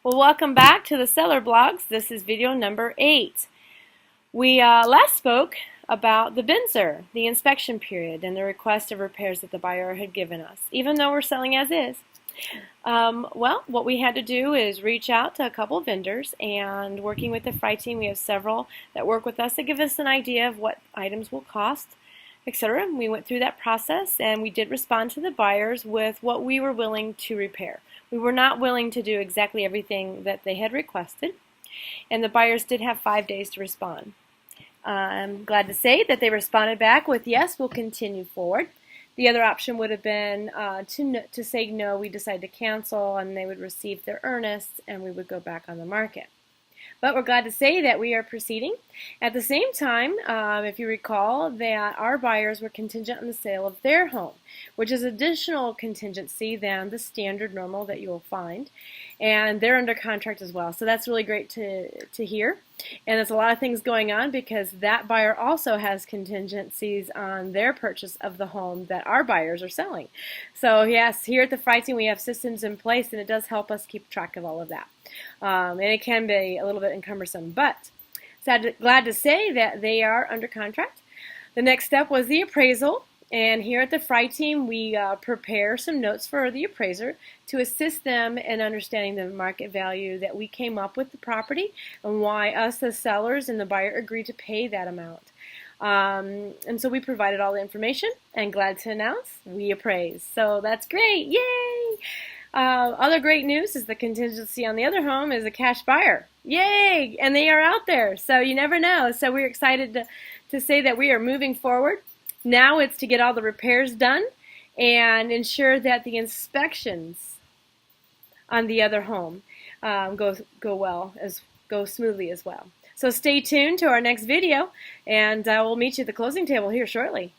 Well, welcome back to the Seller Blogs. This is video number 8. We last spoke about the BNSR, the inspection period, and the request of repairs that the buyer had given us, even though we're selling as is. Well, what we had to do is reach out to a couple of vendors, and working with the FRI team, we have several that work with us to give us an idea of what items will cost, etc. We went through that process, and we did respond to the buyers with what we were willing to repair. We were not willing to do exactly everything that they had requested, and the buyers did have 5 days to respond. I'm glad to say that they responded back with, yes, we'll continue forward. The other option would have been to say no, we decide to cancel, and they would receive their earnests, and we would go back on the market. But we're glad to say that we are proceeding. At the same time, if you recall, that our buyers were contingent on the sale of their home, which is additional contingency than the standard normal that you'll find. And they're under contract as well. So that's really great to hear. And there's a lot of things going on because that buyer also has contingencies on their purchase of the home that our buyers are selling. So yes, here at the FRI team we have systems in place, and it does help us keep track of all of that. And it can be a little bit cumbersome, but glad to say that they are under contract. The next step was the appraisal. And here at the FRI team, we prepare some notes for the appraiser to assist them in understanding the market value that we came up with the property and why us as sellers and the buyer agreed to pay that amount. And so we provided all the information, and glad to announce we appraised. So that's great. Yay! Other great news is the contingency on the other home is a cash buyer. Yay! And they are out there, so you never know. So we're excited to say that we are moving forward. Now it's to get all the repairs done and ensure that the inspections on the other home go smoothly as well. So stay tuned to our next video, and we'll meet you at the closing table here shortly.